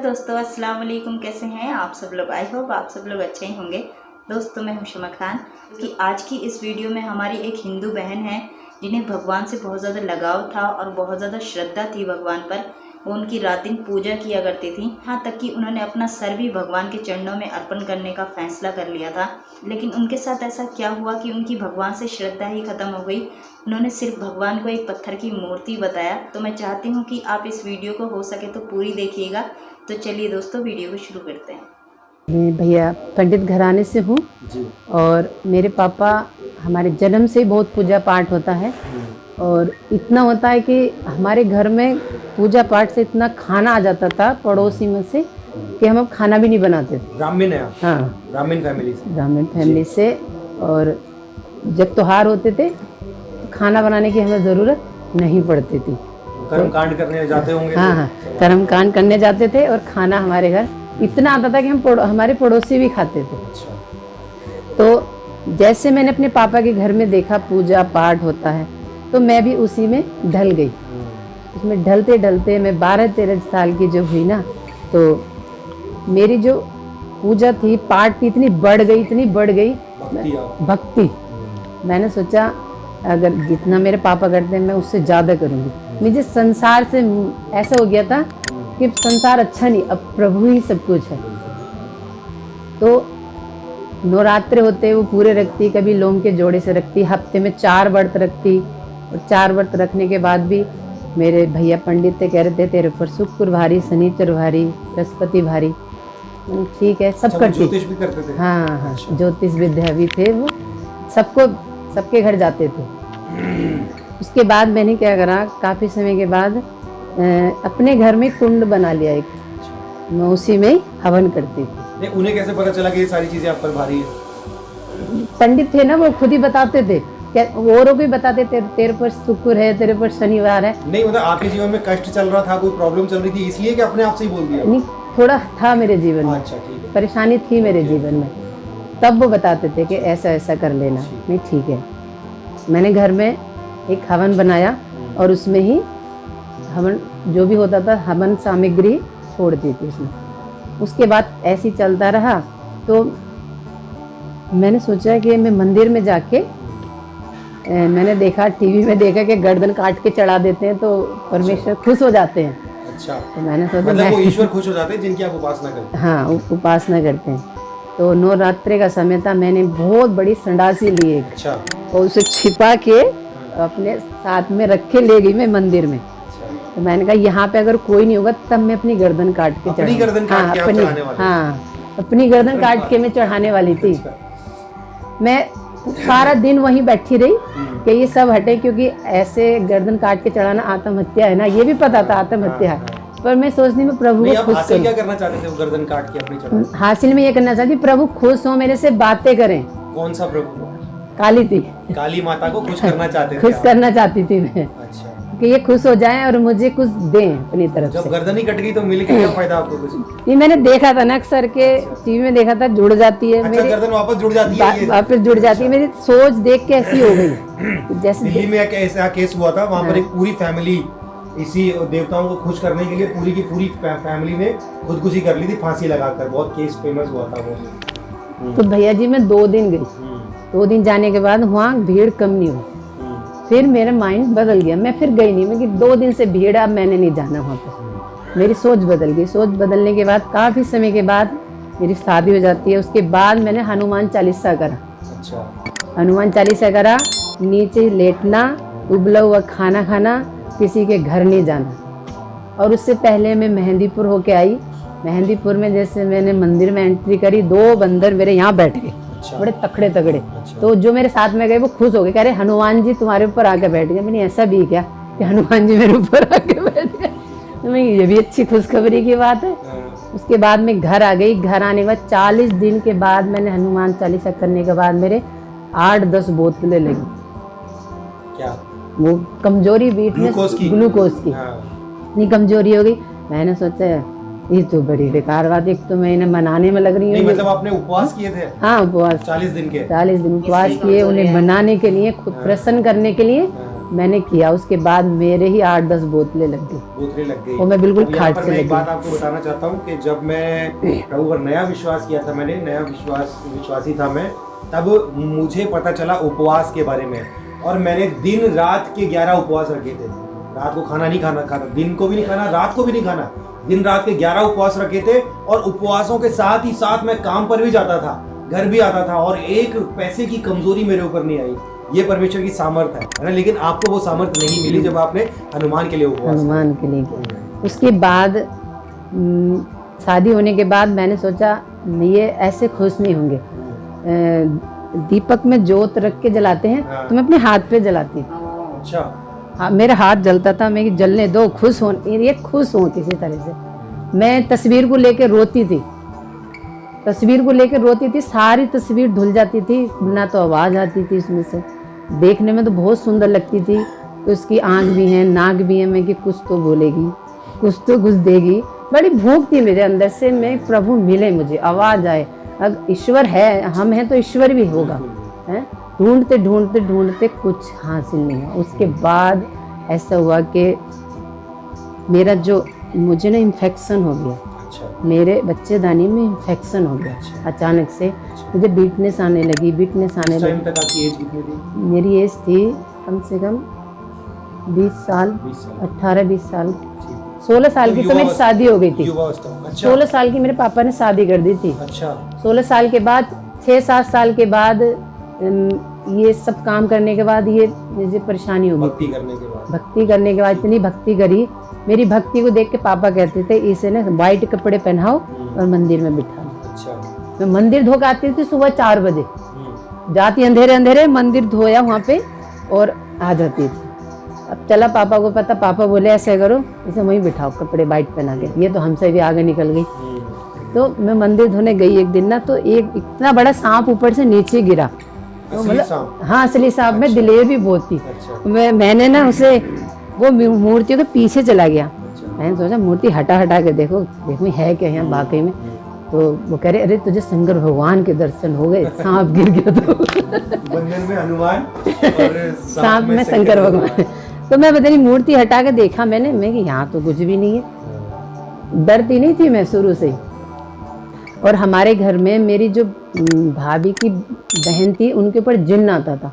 दोस्तों, अस्सलाम वालेकुम। कैसे हैं आप सब लोग? आई होप आप सब लोग अच्छे ही होंगे। दोस्तों, मैं हूं शमा खान कि आज की इस वीडियो में हमारी एक हिंदू बहन है जिन्हें भगवान से बहुत ज़्यादा लगाव था और बहुत ज़्यादा श्रद्धा थी भगवान पर। वो उनकी रात दिन पूजा किया करती थी, यहाँ तक कि उन्होंने अपना सर भी भगवान के चरणों में अर्पण करने का फैसला कर लिया था। लेकिन उनके साथ ऐसा क्या हुआ कि उनकी भगवान से श्रद्धा ही ख़त्म हो गई। उन्होंने सिर्फ भगवान को एक पत्थर की मूर्ति बताया। तो मैं चाहती हूँ कि आप इस वीडियो को हो सके तो पूरी देखिएगा। तो चलिए दोस्तों, वीडियो को शुरू करते हैं। मैं भैया पंडित घराने से हूँ और मेरे पापा हमारे जन्म से ही बहुत पूजा पाठ होता है और इतना होता है कि हमारे घर में पूजा पाठ से इतना खाना आ जाता था पड़ोसी में से कि हम अब खाना भी नहीं बनाते थे। ब्राह्मण है? हाँ, ब्राह्मण फैमिली से। ब्राह्मण फैमिली से। और जब त्योहार होते थे तो खाना बनाने की हमें ज़रूरत नहीं पड़ती थी। कर्म कांड करने जाते होंगे? हाँ, कर्म कांड करने जाते थे और खाना हमारे घर इतना आता था कि हमारे पड़ोसी भी खाते थे। तो जैसे मैंने अपने पापा के घर में देखा पूजा पाठ होता है तो मैं भी उसी में ढल गई। उसमें ढलते ढलते मैं 12-13 साल की जो हुई ना, तो मेरी जो पूजा थी पाठ थी इतनी बढ़ गई भक्ति। मैंने सोचा अगर जितना मेरे पापा करते हैं मैं उससे ज़्यादा करूँगी। मुझे संसार से ऐसा हो गया था कि संसार अच्छा नहीं, अब प्रभु ही सब कुछ है। तो नवरात्रे होते वो पूरे रखती, कभी लोम के जोड़े से रखती, हफ्ते में 4 व्रत रखती। और 4 व्रत रखने के बाद भी मेरे भैया पंडित थे, कह रहे थे तेरे ऊपर शुक्र भारी, शनिचर भारी, बृहस्पति भारी। ठीक है, सब करती। ज्योतिष भी करते थे? हाँ, ज्योतिष विद्या भी थे वो, सबके घर जाते थे। उसके बाद मैंने क्या करा, काफ़ी समय के बाद अपने घर में कुंड बना लिया एक, मैं उसी में हवन करती थी। नहीं, उन्हें कैसे पता चला कि ये सारी चीजें आप पर भारी है? पंडित थे ना, वो खुद ही बताते थे, क्या औरों को भी बताते थे तेरे पर शुक्र है, तेरे पर शनिवार है। नहीं, मतलब आपके जीवन में कष्ट चल रहा था, कोई प्रॉब्लम चल रही थी, इसलिए कि अपने आप से ही बोल दिया? नहीं, थोड़ा था मेरे जीवन में। अच्छा, ठीक है। परेशानी थी मेरे जीवन में, तब वो बताते थे कि ऐसा ऐसा कर लेना। नहीं, ठीक है। मैंने घर में एक हवन बनाया और उसमें ही हवन जो भी होता था हवन सामग्री छोड़ दी थी उसमें। उसके बाद ऐसे ही चलता रहा। तो मैंने सोचा कि मैं मंदिर में जाके मैंने देखा, टीवी में देखा कि गर्दन काट के चढ़ा देते हैं तो परमेश्वर खुश हो जाते हैं। अच्छा, तो मैंने सोचा मतलब वो ईश्वर खुश हो जाते हैं जिनकी आप उपासना करते हैं? हाँ, उपासना करते हैं। तो नवरात्रे का समय था, मैंने बहुत बड़ी संडासी ली एक। अच्छा। और उसे छिपा के अपने साथ में रख के ले गई मैं मंदिर में। तो मैंने कहा यहाँ पे अगर कोई नहीं होगा तब मैं अपनी गर्दन काट के अपनी गर्दन काट के आप चढ़ाने वाले? हाँ, अपनी गर्दन काट के मैं चढ़ाने वाली थी। मैं सारा दिन वहीं बैठी रही कि ये सब हटे, क्योंकि ऐसे गर्दन काट के चढ़ाना आत्महत्या है ना, ये भी पता था आत्महत्या है। पर मैं सोचती मैं प्रभु को खुश हासिल क्या करना चाहते थे वो गर्दन काट के अपनी चढ़ाने? हासिल में ये करना चाहती प्रभु खुश हो, मेरे से बातें करें। कौन सा प्रभु? काली थी, काली माता को खुश करना चाहते थे? खुश करना चाहती थी मैं। अच्छा, कि ये खुश हो जाएं और मुझे कुछ दें अपनी तरफ से। जब गर्दन ही कट गई तो मिल के क्या फायदा आपको कुछ? ये मैंने देखा था ना, अक्सर के टीवी में देखा था, जुड़ जाती है। अच्छा, मेरी गर्दन वापस जुड़ जाती है? वापस जुड़ जाती है। मेरी सोच देख के ऐसी हो गई। जैसे दिल्ली में एक ऐसा केस हुआ था, वहाँ पर एक पूरी फैमिली इसी देवताओं को खुश करने के लिए पूरी की पूरी फैमिली ने खुदकुशी कर ली थी फांसी लगाकर। बहुत केस फेमस हुआ था वो। तो भैया जी मैं 2 दिन गई। 2 दिन जाने के बाद वहाँ भीड़ कम नहीं हुई। फिर मेरा माइंड बदल गया, मैं फिर गई नहीं। मैं कि 2 दिन से भीड़, अब मैंने नहीं जाना वहाँ पर। मेरी सोच बदल गई। सोच बदलने के बाद काफ़ी समय के बाद मेरी शादी हो जाती है। उसके बाद मैंने हनुमान चालीसा करा। अच्छा। हनुमान चालीसा करा, नीचे लेटना, उबला हुआ खाना खाना, किसी के घर नहीं जाना। और उससे पहले मैं मेहंदीपुर होके आई। मेहंदीपुर में जैसे मैंने मंदिर में एंट्री करी, 2 बंदर मेरे यहाँ बैठ गए। अच्छा। बड़े तकड़े। अच्छा। तो जो मेरे साथ में गए वो खुश हो गए, कह रहे हनुमान जी तुम्हारे ऊपर आके बैठ गए। मैंने ऐसा भी क्या कि हनुमान जी मेरे ऊपर आके बैठ गए? तो ये भी अच्छी खुशखबरी की बात है। उसके बाद मैं घर आ गई। घर आने के बाद 40 दिन के बाद मैंने हनुमान चालीसा करने के बाद मेरे 8-10 बोतलें लगी। क्या? वो कमजोरी बीट में ग्लूकोज की इतनी कमजोरी हो गई। मैंने सोचा ये तो बड़ी बेकार बात। एक तो मैं इन्हें मनाने में लग रही हूँ। नहीं, मतलब आपने उपवास किए थे? हाँ, उपवास 40 दिन के। 40 दिन उपवास किए, उन्हें मनाने के लिए, खुद प्रसन्न करने के लिए मैंने किया, उसके बाद मेरे ही 8-10 बोतलें लग गई और मैं बिल्कुल खाट से एक बात आपको बताना चाहता हूँ कि जब मैं प्रभु पर नया विश्वास किया था, मैंने नया विश्वासी था मैं, तब मुझे पता चला उपवास के बारे में, और मैंने दिन रात के 11 उपवास रखे थे। रात को खाना नहीं खाना, दिन को भी नहीं खाना, रात को भी नहीं खाना, दिन रात के 11 उपवास रखे थे। और उपवासों के साथ ही साथ मैं काम पर भी जाता था, घर भी आता था, और एक पैसे की कमजोरी मेरे ऊपर नहीं आई। ये परमेश्वर की सामर्थ है ना। लेकिन आपको वो सामर्थ नहीं मिली जब आपने हनुमान के लिए उपवास, हनुमान के लिए किया। उसके बाद शादी होने के बाद मैंने सोचा ये ऐसे खुश नहीं होंगे। दीपक में जोत रख के जलाते हैं, हाँ। तो मैं अपने हाथ पे जलाती थी। अच्छा। हाँ, मेरा हाथ जलता था, मैं कि जलने दो, खुश हो, ये खुश हो किसी तरह से। मैं तस्वीर को लेकर रोती थी, सारी तस्वीर धुल जाती थी, ना तो आवाज़ आती थी इसमें से। देखने में तो बहुत सुंदर लगती थी, उसकी आँख भी है, नाक भी है, मैं कि कुछ तो बोलेगी, कुछ तो कुछ देगी। बड़ी भूख थी मेरे अंदर से, मैं प्रभु मिले, मुझे आवाज़ आए, अगर ईश्वर है, हम हैं तो ईश्वर भी होगा, है। ढूंढते ढूंढते ढूंढते कुछ हासिल नहीं हुआ। उसके बाद ऐसा हुआ कि मेरा जो मुझे ना इन्फेक्शन हो गया, मेरे बच्चेदानी में इन्फेक्शन हो गया। अचानक से मुझे वीकनेस आने लगी। तक आपकी एज कितनी थी? मेरी एज थी कम से कम 20 साल, 18-20 साल, 16 साल की तो मेरी शादी हो गई थी। 16 साल की मेरे पापा ने शादी कर दी थी। 16 साल के बाद 6-7 साल के बाद ये सब काम करने के बाद ये मुझे परेशानी हो गई। भक्ति करने के बाद इतनी भक्ति करी, मेरी भक्ति को देख के पापा कहते थे इसे ना वाइट कपड़े पहनाओ और मंदिर में बिठा। मैं मंदिर धो के आती थी सुबह 4 बजे, जाती अंधेरे मंदिर धोया वहाँ पे और आ जाती थी। अब चला पापा को पता, पापा बोले ऐसे करो, इसे वहीं बिठाओ कपड़े वाइट पहना के। ये तो हमसे भी आगे निकल गई। तो मैं मंदिर धोने गई एक दिन ना, तो एक इतना बड़ा सांप ऊपर से नीचे गिरा। तो मतलब हाँ, असली सांप में दिलेर भी बहुत थी। मैंने ना उसे वो मूर्तियों के पीछे चला गया। मैंने सोचा मूर्ति हटा के देखो है क्या यहाँ वाकई में। तो वो कह रहे अरे तुझे शंकर भगवान के दर्शन हो गए, सांप गिर गया तो बंधन में हनुमान और सांप में शंकर भगवान। तो मैं पता नहीं मूर्ति हटा के देखा मैंने, मैं कि यहाँ तो कुछ भी नहीं है। डरती नहीं थी मैं शुरू से। और हमारे घर में मेरी जो भाभी की बहन थी, उनके ऊपर जिन्न आता था।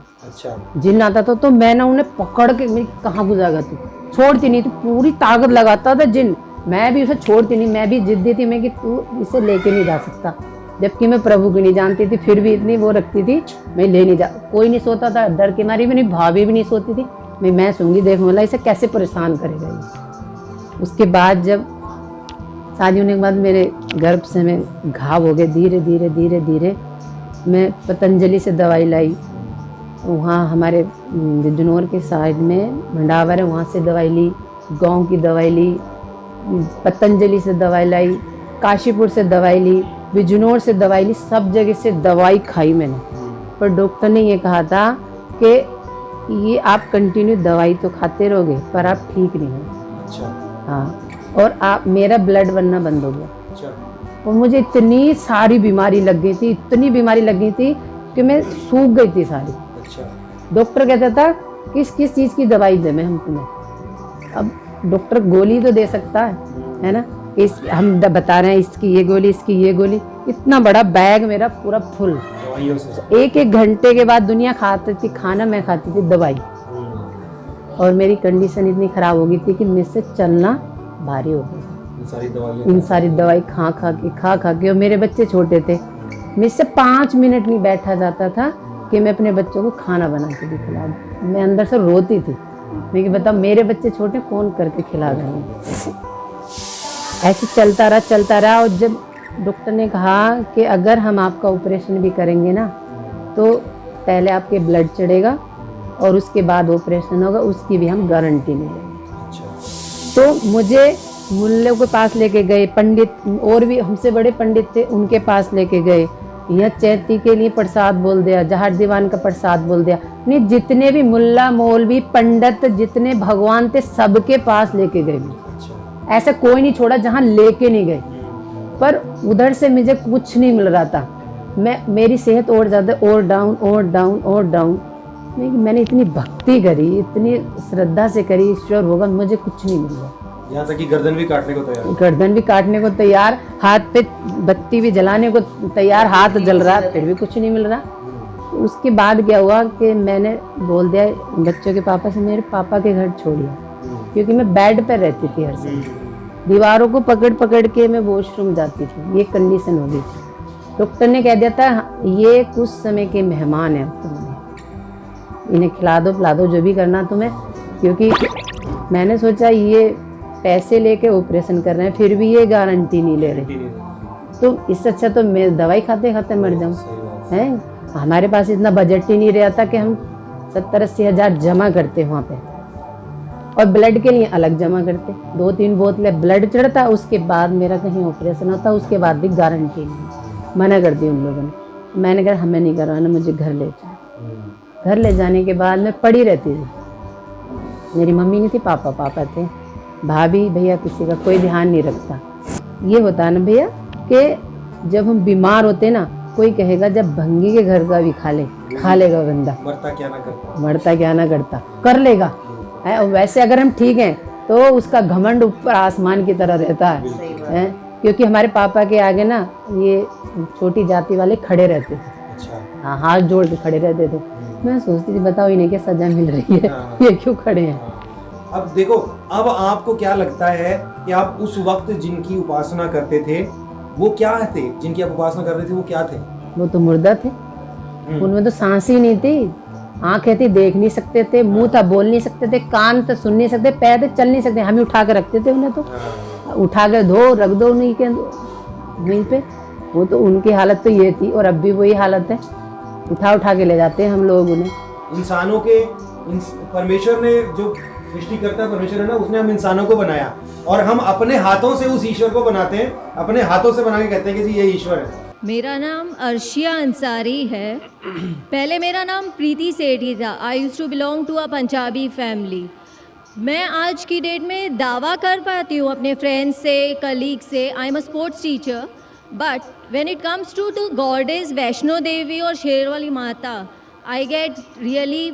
जिन्न आता था तो मैं ना उन्हें पकड़ के, मेरी कहाँ गुजारा तू, छोड़ती नहीं थी, पूरी ताकत लगाता था जिन्न। मैं भी उसे छोड़ती नहीं, मैं भी जिद्दी थी, मैं कि तू इसे लेके नहीं जा सकता। जबकि मैं प्रभु को नहीं जानती थी, फिर भी इतनी वो रखती थी, मैं ले नहीं जा। कोई नहीं सोता था, डर के मारी भी नहीं, भाभी भी नहीं सोती थी। मैं सूंगी, देख बोला इसे कैसे परेशान करेगा ये। उसके बाद जब शादी होने के बाद मेरे गर्भ से में घाव हो गए। धीरे धीरे मैं पतंजलि से दवाई लाई। वहाँ हमारे बिजनौर के साइड में भंडावर है, वहाँ से दवाई ली, गांव की दवाई ली, पतंजलि से दवाई लाई, काशीपुर से दवाई ली, बिजनौर से दवाई ली, सब जगह से दवाई खाई मैंने। पर डॉक्टर ने ये कहा था कि ये आप कंटिन्यू दवाई तो खाते रहोगे पर आप ठीक नहीं हो। हाँ, और आप मेरा ब्लड बनना बंद हो गया। और मुझे इतनी सारी बीमारी लग गई थी कि मैं सूख गई थी सारी। डॉक्टर कहता था किस चीज़ की दवाई दे मैं हम तुम्हें। अब डॉक्टर गोली तो दे सकता है ना, इस हम बता रहे हैं इसकी ये गोली, इसकी ये गोली। इतना बड़ा बैग मेरा पूरा फुल। एक घंटे के बाद दुनिया खाती थी खाना, मैं खाती थी दवाई। और मेरी कंडीशन इतनी खराब हो गई थी कि मुझसे चलना भारी हो गया। इन सारी दवाई खा के। और मेरे बच्चे छोटे थे, मुझसे 5 मिनट नहीं बैठा जाता था कि मैं अपने बच्चों को खाना बना के भी खिला दूं। मैं अंदर से रोती थी, मैं कि बता मेरे बच्चे छोटे कौन करके खिला देंगे। ऐसे चलता रहा। और जब डॉक्टर ने कहा कि अगर हम आपका ऑपरेशन भी करेंगे ना, तो पहले आपके ब्लड चढ़ेगा और उसके बाद ऑपरेशन होगा, उसकी भी हम गारंटी नहीं लेंगे। तो मुझे मुल्लों के पास लेके गए, पंडित और भी हमसे बड़े पंडित थे, उनके पास लेके गए। यह चैती के लिए प्रसाद बोल दिया, जहार दीवान का प्रसाद बोल दिया। नहीं, जितने भी मुल्ला मौलवी पंडित जितने भगवान थे सबके पास लेके गए। ऐसा कोई नहीं छोड़ा जहाँ लेके नहीं गए। पर उधर से मुझे कुछ नहीं मिल रहा था। मेरी सेहत और ज़्यादा और डाउन। नहीं, मैंने इतनी भक्ति करी, इतनी श्रद्धा से करी, ईश्वर होगा, मुझे कुछ नहीं मिल रहा। यहाँ तक कि गर्दन भी काटने को तैयार, गर्दन भी काटने को तैयार, हाथ पे बत्ती भी जलाने को तैयार, हाथ जल रहा, फिर भी कुछ नहीं मिल रहा। तो उसके बाद क्या हुआ कि मैंने बोल दिया बच्चों के पापा से, मेरे पापा के घर छोड़िया, क्योंकि मैं बेड पर रहती थी हर समय, दीवारों को पकड़ पकड़ के मैं वॉशरूम जाती थी, ये कंडीशन हो गई थी। डॉक्टर ने कह दिया था ये कुछ समय के मेहमान हैं, तुम्हें इन्हें खिला दो पिला दो, जो भी करना तुम्हें, क्योंकि मैंने सोचा ये पैसे लेके ऑपरेशन कर रहे हैं, फिर भी ये गारंटी नहीं ले रहे, तो इससे अच्छा तो मैं दवाई खाते खाते मर जाऊँ। हैं, हमारे पास इतना बजट ही नहीं रहता कि हम 70-80 हज़ार जमा करते वहाँ पे, और ब्लड के लिए अलग जमा करते, 2-3 बोतलें ब्लड चढ़ता, उसके बाद मेरा कहीं ऑपरेशन होता, उसके बाद भी गारंटी नहीं, मना कर दी उन लोगों ने। मैंने कहा हमें नहीं करवाना, मुझे घर ले जाओ। घर ले जाने के बाद मैं पड़ी रहती थी, मेरी मम्मी नहीं थी, पापा थे, भाभी भैया किसी का कोई ध्यान नहीं रखता। ये होता है ना भैया कि जब हम बीमार होते ना, कोई कहेगा जब भंगी के घर का भी खा लेगा बंदा, मरता क्या ना करता, कर लेगा है। और वैसे अगर हम ठीक हैं तो उसका घमंड ऊपर आसमान की तरह रहता है, क्योंकि हमारे पापा के आगे ना ये छोटी जाति वाले खड़े रहते थे। हाँ, हाथ जोड़ के खड़े रहते थे। मैं सोचती थी बताओ इन्हें क्या सजा मिल रही है, ये क्यों खड़े हैं। अब देखो, अब आपको क्या लगता है कि आप उस वक्त जिनकी उपासना करते थे वो क्या थे, जिनकी आप उपासना कर रहे थे वो क्या थे? वो तो मुर्दा थे, उनमें तो सांस ही नहीं थी, आंखें थी देख नहीं सकते थे, मुंह था बोल नहीं सकते थे, कान तो सुन नहीं सकते, पैर थे चल नहीं सकते, हम ही उठा के रखते थे उन्हें, तो उठा के धो रख दो उन्हीं के वहीं पे। वो तो उनकी हालत तो ये थी, और अब भी वही हालत है, उठा के ले जाते हैं हम लोग उन्हें। इंसानों के परमेश्वर ने जो सृष्टिकर्ता परमेश्वर है ना, उसने हम इंसानों को बनाया, और हम अपने हाथों से उस ईश्वर को बनाते हैं, अपने हाथों से बना के कहते हैं कि जी ये ईश्वर है। मेरा नाम अर्शिया अंसारी है। पहले मेरा नाम प्रीति सेठी था। I use to belong to a Punjabi family. मैं आज की डेट में दावा कर पाती हूँ अपने फ्रेंड्स से, कलीग से, I am a sports teacher, but when it comes to goddess Vaishno Devi और Sherawali Mata, I get really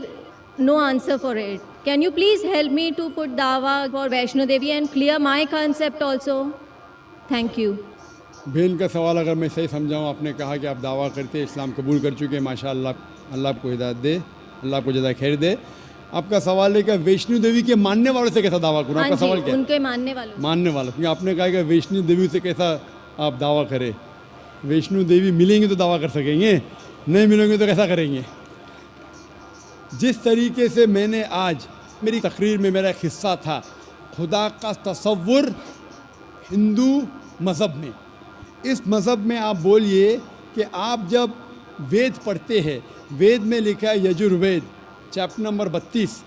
no answer for it. Can you please help me to put dawa for Vaishno Devi and clear my concept also? Thank you. बहन का सवाल अगर मैं सही समझाऊँ, आपने कहा कि आप दावा करते इस्लाम कबूल कर चुके हैं, माशाअल्लाह, अल्लाह आपको हिदायत दे, अल्लाह आपको ज़्यादा खैर दे। आपका सवाल है कि वैष्णो देवी के मानने वालों से कैसा दावा करूँ? आपका सवाल क्या है? उनके मानने वालों, क्योंकि आपने कहा कि वैष्णो देवी से कैसा आप दावा करें। वैष्णो देवी मिलेंगे तो दावा कर सकेंगे, नहीं मिलेंगे तो कैसा करेंगे? जिस तरीके से मैंने आज मेरी तकरीर में मेरा एक हिस्सा था, खुदा का तसव्वुर हिंदू मज़हब में, इस मज़हब में आप बोलिए कि आप जब वेद पढ़ते हैं, वेद में लिखा है यजुर्वेद चैप्टर नंबर 32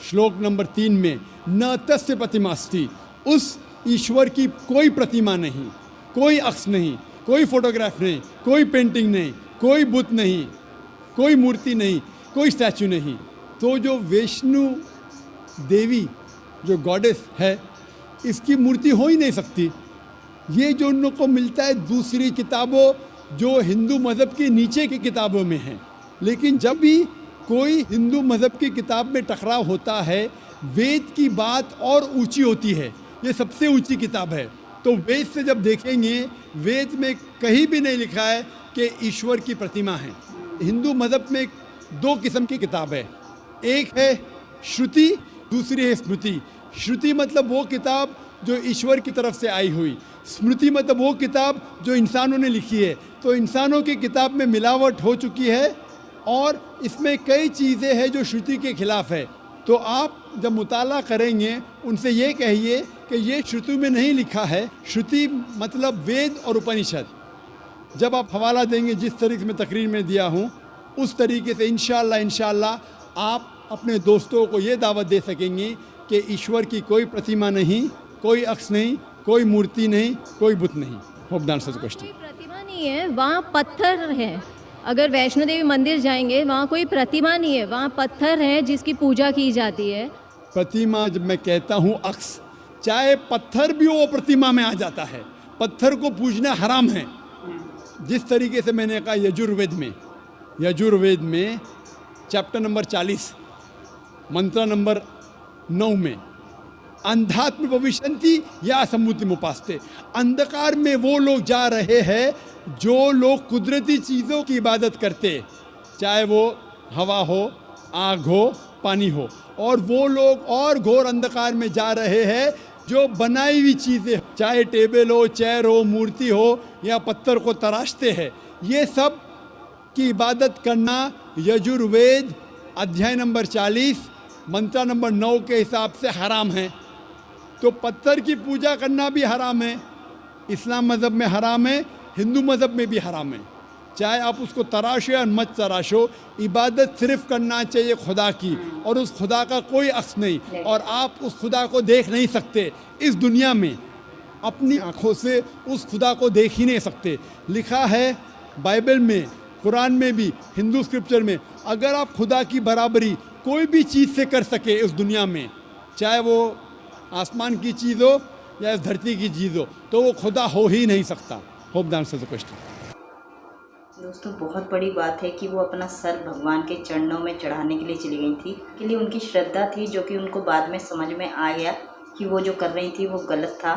श्लोक नंबर 3 में, न तस्य प्रतिमास्ति, उस ईश्वर की कोई प्रतिमा नहीं, कोई अक्स नहीं, कोई फोटोग्राफ नहीं, कोई पेंटिंग नहीं, कोई बुत नहीं, कोई मूर्ति नहीं, कोई स्टैचू नहीं। तो जो वैष्णो देवी जो गॉडेस है, इसकी मूर्ति हो ही नहीं सकती। ये जो उन लोग को मिलता है दूसरी किताबों जो हिंदू मज़हब की नीचे की किताबों में है। लेकिन जब भी कोई हिंदू मज़हब की किताब में टकराव होता है, वेद की बात और ऊंची होती है, ये सबसे ऊंची किताब है। तो वेद से जब देखेंगे, वेद में कहीं भी नहीं लिखा है कि ईश्वर की प्रतिमा है। हिंदू मज़हब में 2 किस्म की किताब है, एक है श्रुति, दूसरी है स्मृति। श्रुति मतलब वो किताब जो ईश्वर की तरफ से आई हुई, स्मृति मतलब वो किताब जो इंसानों ने लिखी है। तो इंसानों की किताब में मिलावट हो चुकी है और इसमें कई चीज़ें हैं जो श्रुति के खिलाफ है। तो आप जब मुताला करेंगे, उनसे ये कहिए कि ये श्रुति में नहीं लिखा है। श्रुति मतलब वेद और उपनिषद। जब आप हवाला देंगे जिस तरीके से मैं तकरीर में दिया हूँ, उस तरीके से इंशाअल्लाह आप अपने दोस्तों को ये दावत दे सकेंगे कि ईश्वर की कोई प्रतिमा नहीं, कोई अक्स नहीं, कोई मूर्ति नहीं, कोई बुत नहीं। Hope the answer the question. कोई प्रतिमा नहीं है, वहाँ पत्थर है। अगर वैष्णो देवी मंदिर जाएंगे, वहाँ कोई प्रतिमा नहीं है, वहाँ पत्थर है जिसकी पूजा की जाती है। प्रतिमा जब मैं कहता हूँ अक्स, चाहे पत्थर भी वो प्रतिमा में आ जाता है। पत्थर को पूजना हराम है। जिस तरीके से मैंने कहा यजुर्वेद में चैप्टर नंबर 40 मंत्र नंबर 9 में, अंधात्म भविष्यन्ति या सम्मुति मुपास्ते, अंधकार में वो लोग जा रहे हैं जो लोग कुदरती चीज़ों की इबादत करते, चाहे वो हवा हो, आग हो, पानी हो, और वो लोग और घोर अंधकार में जा रहे हैं जो बनाई हुई चीज़ें, चाहे टेबल हो, चेयर हो, मूर्ति हो या पत्थर को तराशते हैं, ये सब की इबादत करना यजुर्वेद अध्याय नंबर 40 मंत्र नंबर 9 के हिसाब से हराम है। तो पत्थर की पूजा करना भी हराम है, इस्लाम मज़हब में हराम है, हिंदू मज़हब में भी हराम है। चाहे आप उसको तराशो या मत तराशो, इबादत सिर्फ करना चाहिए खुदा की, और उस खुदा का कोई अक्स नहीं, और आप उस खुदा को देख नहीं सकते इस दुनिया में, अपनी आँखों से उस खुदा को देख ही नहीं सकते। लिखा है बाइबल में, कुरान में भी, हिंदू स्क्रिप्चर में, अगर आप खुदा की बराबरी कोई भी चीज़ से कर सके इस दुनिया में, चाहे वो आसमान की चीज़ हो या इस धरती की चीज़ हो, तो वो खुदा हो ही नहीं सकता। Hope the answer the question. दोस्तों बहुत बड़ी बात है कि वो अपना सर भगवान के चरणों में चढ़ाने के लिए चली गई थी, के लिए उनकी श्रद्धा थी, जो कि उनको बाद में समझ में आ गया कि वो जो कर रही थी वो गलत था।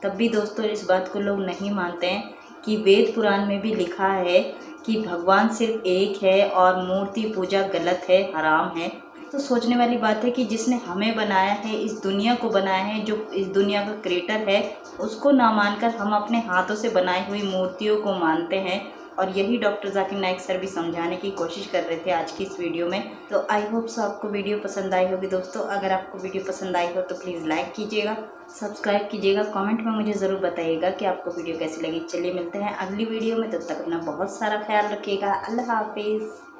तब भी दोस्तों इस बात को लोग नहीं मानते हैं कि वेद पुराण में भी लिखा है कि भगवान सिर्फ एक है और मूर्ति पूजा गलत है, हराम है। तो सोचने वाली बात है कि जिसने हमें बनाया है, इस दुनिया को बनाया है, जो इस दुनिया का क्रिएटर है, उसको ना मानकर हम अपने हाथों से बनाई हुई मूर्तियों को मानते हैं। और यही डॉक्टर जाकिर नाइक सर भी समझाने की कोशिश कर रहे थे आज की इस वीडियो में। तो आई होप सो आपको वीडियो पसंद आई होगी दोस्तों। अगर आपको वीडियो पसंद आई हो तो प्लीज़ लाइक कीजिएगा, सब्सक्राइब कीजिएगा, कमेंट में मुझे ज़रूर बताइएगा कि आपको वीडियो कैसी लगी। चलिए मिलते हैं अगली वीडियो में, तब तक अपना बहुत सारा ख्याल रखिएगा। अल्लाह हाफिज़।